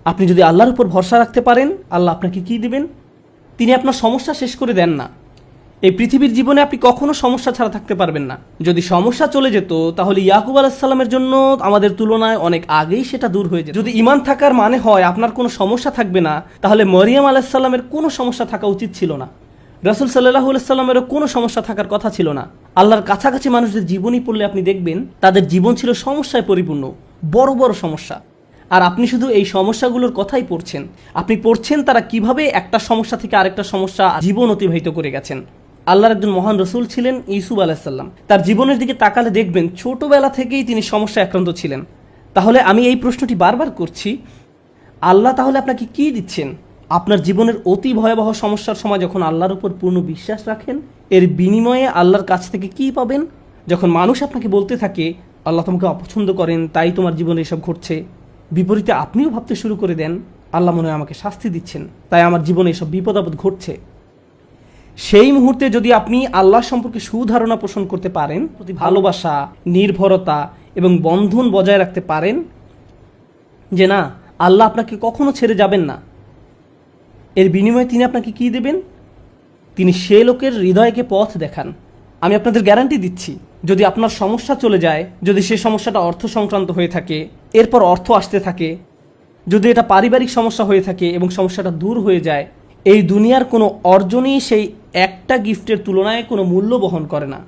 আপনি যদি আল্লাহর উপর ভরসা রাখতে পারেন, আল্লাহ আপনাকে কি দিবেন? তিনি আপনার সমস্যা শেষ করে দেন না। এই পৃথিবীর জীবনে আপনি কখনো সমস্যা ছাড়া থাকতে পারবেন না। যদি সমস্যা চলে যেত তাহলে ইয়াকুব আলাইহিস সালামের জন্য আমাদের তুলনায় অনেক আগেই সেটা দূর হয়ে যেত। যদি ঈমান থাকার মানে হয় আপনার কোনো সমস্যা থাকবে না, তাহলে মরিয়ম আলাইহিস সালামের কোনো সমস্যা থাকা উচিত ছিল না। রাসূল সাল্লাল্লাহু আলাইহি সাল্লামেরও কোনো সমস্যা থাকার কথা ছিল না। আল্লাহর কাছাকাছি মানুষদের জীবনী পড়লে আপনি দেখবেন তাদের জীবন ছিল সমস্যায় পরিপূর্ণ, বড় বড় সমস্যা। আর আপনি শুধু এই সমস্যাগুলোর কথাই পড়ছেন। আপনি পড়ছেন তারা কিভাবে একটা সমস্যা থেকে আরেকটা সমস্যা জীবন অতিবাহিত করে গেছেন। আল্লাহর একজন মহান রসুল ছিলেন ইউসুফ আলাইহিস সালাম। তার জীবনের দিকে তাকালে দেখবেন ছোটবেলা থেকেই তিনি সমস্যায় আক্রান্ত ছিলেন। তাহলে আমি এই প্রশ্নটি বারবার করছি, আল্লাহ তাহলে আপনাকে কি দিচ্ছেন? আপনার জীবনের অতি ভয়াবহ সমস্যার সময় যখন আল্লাহর উপর পূর্ণ বিশ্বাস রাখেন, এর বিনিময়ে আল্লাহর কাছ থেকে কি পাবেন? যখন মানুষ আপনাকে বলতে থাকে আল্লাহ তোমাকে অপছন্দ করেন, তাই তোমার জীবনে এসব ঘটছে, বিপরীতে আপনিও ভাবতে শুরু করে দেন আল্লাহ মনে হয় আমাকে শাস্তি দিচ্ছেন, তাই আমার জীবনে এসব বিপদ আপদ ঘটছে। সেই মুহূর্তে যদি আপনি আল্লাহ সম্পর্কে সুধারণা পোষণ করতে পারেন, প্রতি ভালোবাসা, নির্ভরতা এবং বন্ধন বজায় রাখতে পারেন যে না, আল্লাহ আপনাকে কখনো ছেড়ে যাবেন না, এর বিনিময়ে তিনি আপনাকে কি দেবেন? তিনি সে লোকের হৃদয়কে পথ দেখান। আমি আপনাদের গ্যারান্টি দিচ্ছি, যদি আপনার সমস্যা চলে যায়, যদি সে সমস্যাটা অর্থ সংক্রান্ত হয়ে থাকে, এরপর অর্থ আসতে থাকে, যদি এটা পারিবারিক সমস্যা হয়ে থাকে এবং সমস্যাটা দূর হয়ে যায়, এই দুনিয়ার কোনো অর্জনই সেই একটা গিফটের তুলনায় কোনো মূল্য বহন করে না।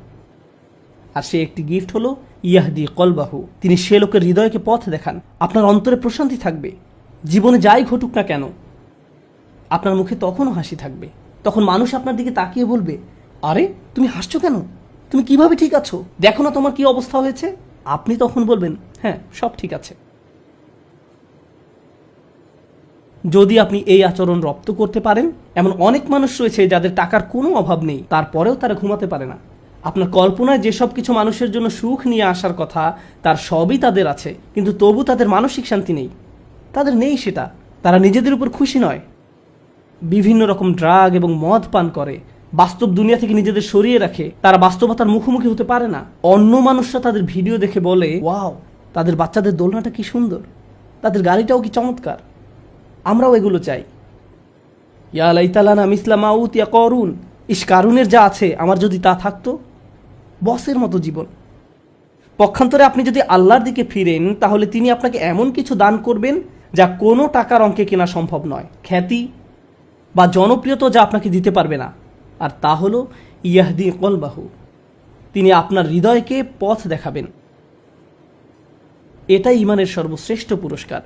আর সেই একটি গিফট হলো ইয়াহদি কলবাহু, তিনি সে লোকের হৃদয়কে পথ দেখান। আপনার অন্তরে প্রশান্তি থাকবে, জীবনে যাই ঘটুক না কেন আপনার মুখে তখনও হাসি থাকবে। তখন মানুষ আপনার দিকে তাকিয়ে বলবে, আরে তুমি হাসছো কেন? তুমি কিভাবে ঠিক আছো? দেখো না তোমার কি অবস্থা হয়েছে। আপনি তখন বলবেন, হ্যাঁ সব ঠিক আছে। যদি আপনি এই আচরণ রপ্ত করতে পারেন, এমন অনেক মানুষ রয়েছে যাদের টাকার কোনো অভাব নেই, তারপরেও তারা ঘুমাতে পারে না। আপনার কল্পনায় যেসব কিছু মানুষের জন্য সুখ নিয়ে আসার কথা তার সবই তাদের আছে, কিন্তু তবু তাদের মানসিক শান্তি নেই। তাদের নেই সেটা। তারা নিজেদের উপর খুশি নয়, বিভিন্ন রকম ড্রাগ এবং মদ পান করে, বাস্তব দুনিয়া থেকে নিজেদের সরিয়ে রাখে। তারা বাস্তবতার মুখোমুখি হতে পারে না। অন্য মানুষরা তাদের ভিডিও দেখে বলে, ওয়াও, তাদের বাচ্চাদের দোলনাটা কি সুন্দর, তাদের গাড়িটাও কি চমৎকার, আমরাও এগুলো চাই। ইয়া লাইতালানা মিসলা মা উতিয়া করুন, ইস কারুনের যা আছে আমার যদি তা থাকতো। বসের মতো জীবন। পক্ষান্তরে আপনি যদি আল্লাহর দিকে ফিরেন, তাহলে তিনি আপনাকে এমন কিছু দান করবেন যা কোনো টাকার অঙ্কে কেনা সম্ভব নয়। খ্যাতি বা জনপ্রিয়তা যা আপনাকে দিতে পারবে না। আর তা হলো ইয়াহদি কলবাহু, তিনি আপনার হৃদয়কে পথ দেখাবেন। এটাই ঈমানের সর্বশ্রেষ্ঠ পুরস্কার।